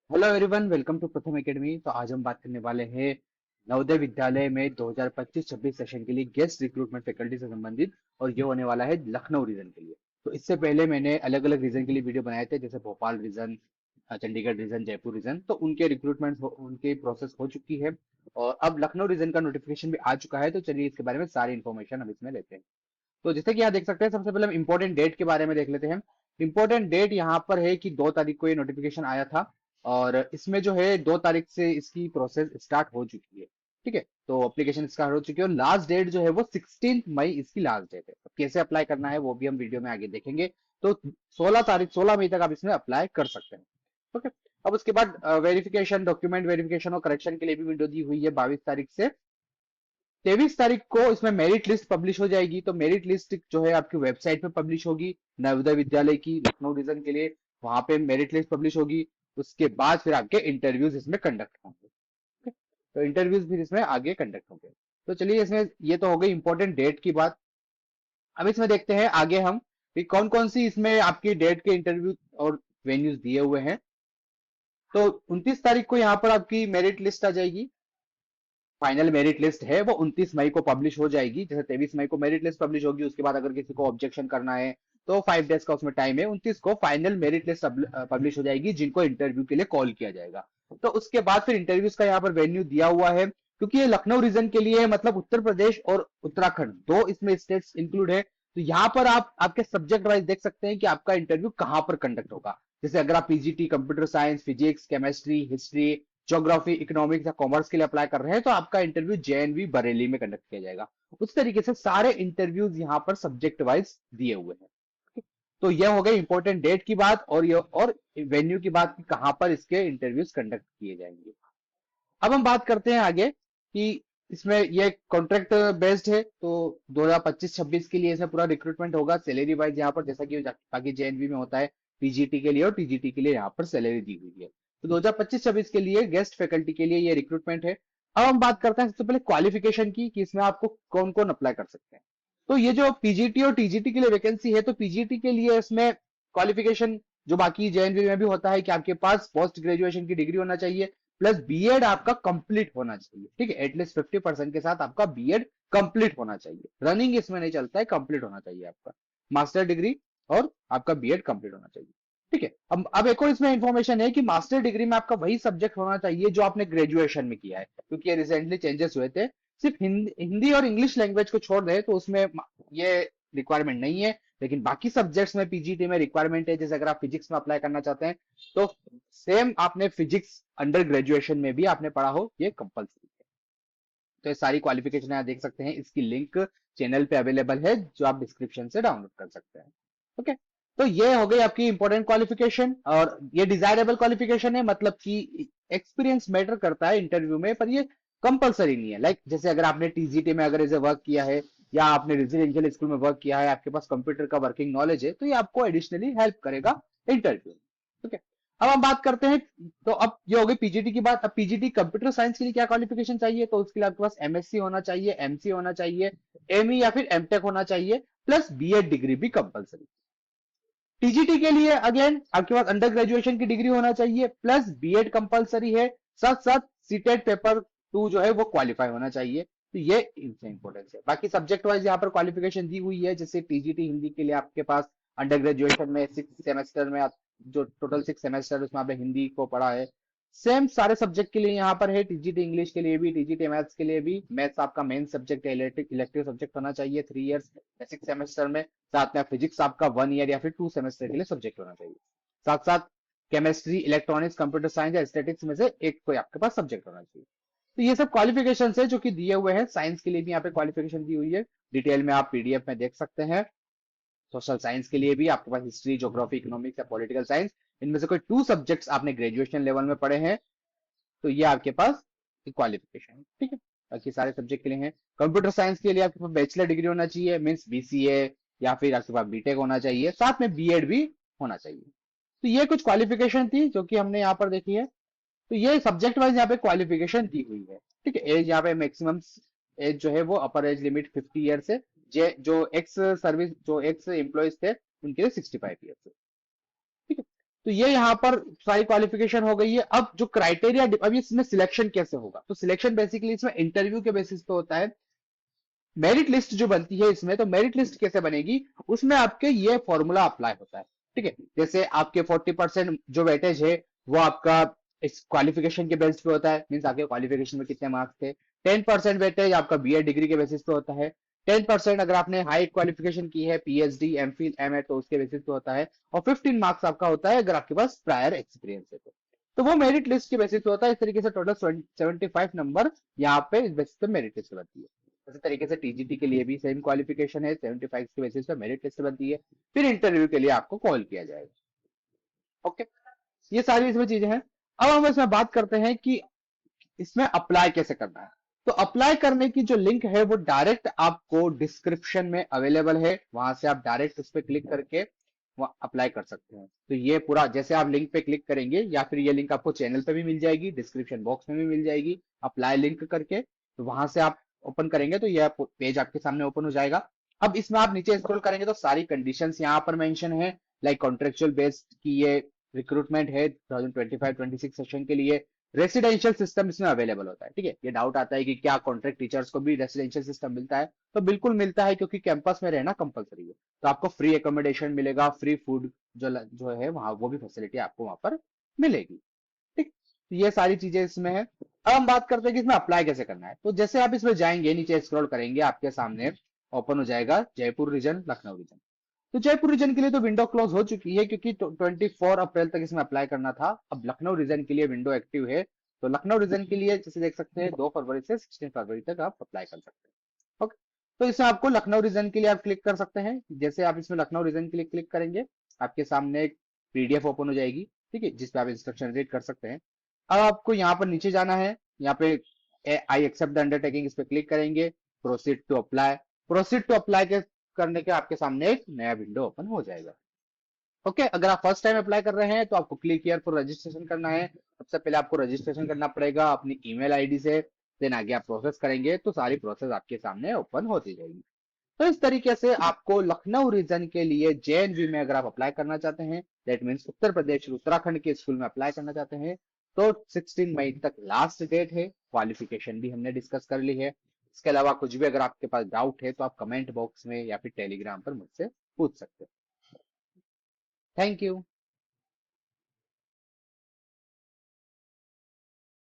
Hello everyone, welcome to प्रथम academy. तो आज हम बात करने वाले हैं नवोदय विद्यालय में 2025-26 सेशन के लिए गेस्ट रिक्रूटमेंट फैकल्टी से संबंधित, और ये होने वाला है लखनऊ रीजन के लिए। तो इससे पहले मैंने अलग अलग रीजन के लिए वीडियो बनाए थे, जैसे Bhopal region, Chandigarh region, Jaipur region. तो उनके रिक्रूटमेंट उनकी प्रोसेस हो चुकी है और अब लखनऊ रीजन का नोटिफिकेशन भी आ चुका है। तो चलिए इसके बारे में सारी इन्फॉर्मेशन हम इसमें लेते हैं। तो जैसे कि यहाँ देख सकते हैं, सबसे पहले हम इंपॉर्टेंट डेट के बारे में देख लेते हैं। इंपॉर्टेंट डेट यहाँ पर है कि 2 तारीख को ये नोटिफिकेशन आया था और इसमें जो है 2 तारीख से इसकी प्रोसेस स्टार्ट हो चुकी है। ठीक है, तो एप्लीकेशन स्टार्ट हो चुकी है और लास्ट डेट जो है वो 16 मई इसकी लास्ट डेट है। अब कैसे अप्लाई करना है वो भी हम वीडियो में आगे देखेंगे। तो 16 मई तक आप इसमें अप्लाई कर सकते हैं। ओके, अब उसके बाद वेरिफिकेशन, डॉक्यूमेंट वेरिफिकेशन और करेक्शन के लिए भी विंडो दी हुई है 22 तारीख से। 23 तारीख को इसमें मेरिट लिस्ट पब्लिश हो जाएगी। तो मेरिट लिस्ट जो है आपकी वेबसाइट पे पब्लिश होगी, नवोदय विद्यालय की लखनऊ रीजन के लिए। वहां पे मेरिट लिस्ट पब्लिश होगी। उसके बाद फिर आपके इंटरव्यूज इसमें कंडक्ट होंगे। ठीक है? तो इंटरव्यूज फिर इसमें आगे कंडक्ट होंगे। तो चलिए, इसमें ये तो हो गई इंपॉर्टेंट डेट की बात। अब इसमें देखते हैं आगे हम कि कौन कौन सी इसमें आपकी डेट के इंटरव्यू और वेन्यूज दिए हुए हैं। तो 29 तारीख को यहाँ पर आपकी मेरिट लिस्ट आ जाएगी। फाइनल मेरिट लिस्ट है वो 29 मई को पब्लिश हो जाएगी। जैसे 23 मई को मेरिट लिस्ट पब्लिश होगी, उसके बाद अगर किसी को ऑब्जेक्शन करना है तो 5 डेज का उसमें टाइम है। 29 को फाइनल मेरिट लिस्ट पब्लिश हो जाएगी, जिनको इंटरव्यू के लिए कॉल किया जाएगा। तो उसके बाद फिर इंटरव्यूज का यहाँ पर वेन्यू दिया हुआ है, क्योंकि ये लखनऊ रीजन के लिए है, मतलब उत्तर प्रदेश और उत्तराखंड दो इसमें स्टेट्स इंक्लूड है। तो यहाँ पर आप आपके सब्जेक्ट वाइज देख सकते हैं कि आपका इंटरव्यू कहाँ पर कंडक्ट होगा। जैसे अगर आप PGT computer science, physics, chemistry, history, geography, economics या कॉमर्स के लिए अप्लाई कर रहे हैं, तो आपका इंटरव्यू जेएनवी बरेली में कंडक्ट किया जाएगा। उस तरीके से सारे इंटरव्यूज यहाँ पर सब्जेक्ट वाइज दिए हुए हैं। तो यह हो गई इंपॉर्टेंट डेट की बात और ये और वेन्यू की बात कि कहां पर इसके इंटरव्यूज कंडक्ट किए जाएंगे। अब हम बात करते हैं आगे कि इसमें ये कॉन्ट्रैक्ट बेस्ड है। तो 2025-26 के लिए इसमें पूरा रिक्रूटमेंट होगा सैलरी वाइज, यहाँ पर जैसा कि बाकी जेएनवी में होता है पीजीटी के लिए और टीजीटी के लिए यहाँ पर सैलरी दी हुई है। तो 2025-26 के लिए गेस्ट फैकल्टी के लिए ये रिक्रूटमेंट है। अब हम बात करते हैं सबसे पहले क्वालिफिकेशन की कि इसमें आपको कौन कौन अप्लाई कर सकते हैं। तो ये जो पीजीटी और टीजीटी के लिए वैकेंसी है, तो पीजीटी के लिए इसमें क्वालिफिकेशन जो बाकी जेएनवी में भी होता है कि आपके पास पोस्ट ग्रेजुएशन की डिग्री होना चाहिए, प्लस बीएड आपका कंप्लीट होना चाहिए। ठीक है, एटलीस्ट 50% के साथ आपका बीएड कंप्लीट होना चाहिए। रनिंग इसमें नहीं चलता है, कंप्लीट होना चाहिए आपका मास्टर डिग्री और आपका बीएड कंप्लीट होना चाहिए। ठीक है, अब एक और इसमें इंफॉर्मेशन है कि मास्टर डिग्री में आपका वही सब्जेक्ट होना चाहिए जो आपने ग्रेजुएशन में किया है, क्योंकि ये रिसेंटली चेंजेस हुए थे। सिर्फ हिंदी और इंग्लिश लैंग्वेज को छोड़ दे तो उसमें ये रिक्वायरमेंट नहीं है, लेकिन बाकी सब्जेक्ट्स में पीजीटी में रिक्वायरमेंट है। जैसे अगर आप फिजिक्स में अप्लाई करना चाहते हैं तो सेम आपने फिजिक्स अंडर ग्रेजुएशन में भी आपने पढ़ा हो, ये कंपलसरी है। तो ये सारी क्वालिफिकेशन आप देख सकते हैं, इसकी लिंक चैनल पे अवेलेबल है जो आप डिस्क्रिप्शन से डाउनलोड कर सकते हैं। ओके, तो ये हो गई आपकी इंपॉर्टेंट क्वालिफिकेशन और ये डिजायरेबल क्वालिफिकेशन है, मतलब कि एक्सपीरियंस मैटर करता है इंटरव्यू में, पर ये कंपलसरी नहीं है। लाइक जैसे अगर आपने टीजीटी में अगर इसे वर्क किया है या आपने रेजिडेंशियल स्कूल में वर्क किया है, आपके पास कंप्यूटर का वर्किंग नॉलेज है, तो ये आपको एडिशनली हेल्प करेगा इंटरव्यू। ठीक है, अब हम बात करते हैं। तो अब ये हो गई पीजीटी की बात। अब पीजीटी कंप्यूटर साइंस के लिए क्या क्वालिफिकेशन चाहिए, तो उसके लिए आपके पास एमएससी होना चाहिए, एमसी होना चाहिए, एमई या फिर एमटेक होना चाहिए, प्लस बीएड डिग्री भी कंपलसरी। टीजीटी के लिए अगेन आपके पास अंडर ग्रेजुएशन की डिग्री होना चाहिए, प्लस बीएड कंपलसरी है। साथ साथ सीटेट पेपर 2 जो है वो क्वालिफाई होना चाहिए। तो ये इनसे इंपॉर्टेंस है। बाकी सब्जेक्ट वाइज यहाँ पर क्वालिफिकेशन दी हुई है। जैसे टीजीटी हिंदी के लिए आपके पास अंडर ग्रेजुएशन में 6 सेमेस्टर में जो टोटल 6 सेमेस्टर उसमें आपने हिंदी को पढ़ा है, सेम सारे सब्जेक्ट के लिए यहाँ पर है। टीजीटी इंग्लिश के लिए भी, टीजीटी मैथ्स के लिए भी। मैथ्स आपका मेन सब्जेक्ट है, इलेक्टिव सब्जेक्ट होना चाहिए 3 इयर्स 6 सेमेस्टर में। साथ में फिजिक्स आपका 1 ईयर या फिर 2 सेमेस्टर के लिए सब्जेक्ट होना चाहिए। साथ साथ केमिस्ट्री, इलेक्ट्रॉनिक्स, कंप्यूटर साइंस या स्टैटिक्स में से एक कोई आपके पास सब्जेक्ट होना चाहिए। तो ये सब क्वालिफिकेशन है जो कि दिए हुए हैं। साइंस के लिए भी यहाँ पे क्वालिफिकेशन दी हुई है, डिटेल में आप पीडीएफ में देख सकते हैं। सोशल साइंस के लिए भी आपके पास हिस्ट्री, ज्योग्राफी, इकोनॉमिक्स या पॉलिटिकल साइंस, इनमें से कोई 2 सब्जेक्ट्स आपने ग्रेजुएशन लेवल में पढ़े हैं, तो ये आपके पास क्वालिफिकेशन है। ठीक है, बाकी सारे सब्जेक्ट के लिए हैं। कंप्यूटर साइंस के लिए आपके पास बैचलर डिग्री होना चाहिए, मीन्स बीसीए, या फिर आपके पास बीटेक होना चाहिए, साथ में बीएड भी होना चाहिए। तो ये कुछ क्वालिफिकेशन थी जो कि हमने यहाँ पर देखी है। तो ये सब्जेक्ट वाइज यहाँ पे क्वालिफिकेशन दी हुई है। ठीक है, एज यहाँ पे मैक्सिमम एज जो है वो अपर एज लिमिट 50 ईयर्स है। जो एक्स सर्विस, जो एक्स एम्प्लॉयज थे उनके लिए 65 ईयर्स है। ठीक है, तो ये यहाँ पर सारी क्वालिफिकेशन हो गई है। अब जो क्राइटेरिया, अब इसमें सिलेक्शन कैसे होगा, तो सिलेक्शन बेसिकली इसमें इंटरव्यू के बेसिस पे होता है। मेरिट लिस्ट जो बनती है इसमें, तो मेरिट लिस्ट कैसे बनेगी, उसमें आपके ये फॉर्मूला अप्लाई होता है, ठीक है। जैसे आपके 40% जो वेटेज है वो आपका इस क्वालिफिकेशन के बेसिस पे होता है, मीन्स आपके क्वालिफिकेशन में कितने मार्क्स थे। 10% वेटेज आपका बीए डिग्री के बेसिस पे होता है। 10% अगर आपने हाई क्वालिफिकेशन की है, पीएचडी, एमफिल, एमए, तो उसके बेसिस पे होता है। और 15 मार्क्स आपका होता है अगर आपके पास प्रायर एक्सपीरियंस है तो वो मेरिट लिस्ट के बेसिस पे होता है। इस तरीके से टोटल 75 नंबर यहाँ पे इस बेसिस पे मेरिट लिस्ट बनती है। इसी तरीके से टीजीटी के लिए भी सेम क्वालिफिकेशन है, 75 के बेसिस पे मेरिट लिस्ट बनती है। फिर इंटरव्यू के लिए आपको कॉल किया जाएगा। ओके, ये सारी इसमें चीजें हैं। अब हम इसमें बात करते हैं कि इसमें अप्लाई कैसे करना है। तो अप्लाई करने की जो लिंक है वो डायरेक्ट आपको डिस्क्रिप्शन में अवेलेबल है, वहां से आप डायरेक्ट उस पर क्लिक करके अप्लाई कर सकते हैं। तो ये पूरा जैसे आप लिंक पे क्लिक करेंगे, या फिर ये लिंक आपको चैनल पे भी मिल जाएगी, डिस्क्रिप्शन बॉक्स में भी मिल जाएगी, अप्लाई लिंक करके, तो वहां से आप ओपन करेंगे तो ये पेज आपके सामने ओपन हो जाएगा। अब इसमें आप नीचे स्क्रॉल करेंगे तो सारी कंडीशंस यहाँ पर मेंशन है, लाइक कॉन्ट्रेक्चुअल बेस्ड की ये रिक्रूटमेंट है 2025-26 सेशन के लिए। रेसिडेंशियल सिस्टम इसमें अवेलेबल होता है, ठीक है। ये डाउट आता है कि क्या कॉन्ट्रैक्ट टीचर्स को भी रेसिडेंशियल सिस्टम मिलता है, तो बिल्कुल मिलता है, क्योंकि कैंपस में रहना कंपलसरी है। तो आपको फ्री एकोमोडेशन मिलेगा, फ्री फूड जो है वहां, वो भी फैसिलिटी आपको वहां पर मिलेगी, ठीक। तो ये सारी चीजें इसमें है। अब हम बात करते हैं कि इसमें अप्लाई कैसे करना है। तो जैसे आप इसमें जाएंगे, नीचे स्क्रॉल करेंगे, आपके सामने ओपन हो जाएगा जयपुर रीजन, लखनऊ रीजन। तो जयपुर रीजन के लिए तो विंडो क्लोज हो चुकी है, क्योंकि 24 अप्रैल तक इसमें अप्लाई करना था। अब लखनऊ रीजन के लिए विंडो एक्टिव है। तो लखनऊ रीजन के लिए जैसे देख सकते हैं 2 फरवरी से 16 फरवरी तक आप अप्लाई कर सकते हैं। ओके, तो इसमें आपको लखनऊ रीजन के लिए आप क्लिक कर सकते हैं। जैसे आप इसमें लखनऊ रीजन के लिए क्लिक करेंगे, आपके सामने एक पीडीएफ ओपन हो जाएगी, ठीक है, जिसपे आप इंस्ट्रक्शन रीड कर सकते हैं। अब आपको यहाँ पर नीचे जाना है, यहाँ पे आई एक्सेप्ट द अंडरटेकिंग, इस पे क्लिक करेंगे, proceed to apply. Proceed to apply के करने के आपके सामने एक नया विंडो ओपन हो जाएगा। ओके, अगर आप फर्स्ट टाइम अप्लाई कर रहे हैं तो आपको क्लिक हियर फॉर रजिस्ट्रेशन करना है। सबसे पहले आपको रजिस्ट्रेशन करना पड़ेगा अपनी ईमेल आईडी से, देन आगे आप प्रोसेस करेंगे तो सारी प्रोसेस आपके सामने ओपन होती जाएगी। तो इस तरीके से आपको लखनऊ रीजन के लिए जेएनवी में अगर आप अप्लाई करना चाहते हैं, दैट मीन्स उत्तर प्रदेश उत्तराखंड के स्कूल में अप्लाई करना चाहते हैं, तो 16 मई तक लास्ट डेट है। क्वालिफिकेशन भी हमने डिस्कस कर ली है। इसके अलावा कुछ भी अगर आपके पास डाउट है तो आप कमेंट बॉक्स में या फिर टेलीग्राम पर मुझसे पूछ सकते हैं। Thank you.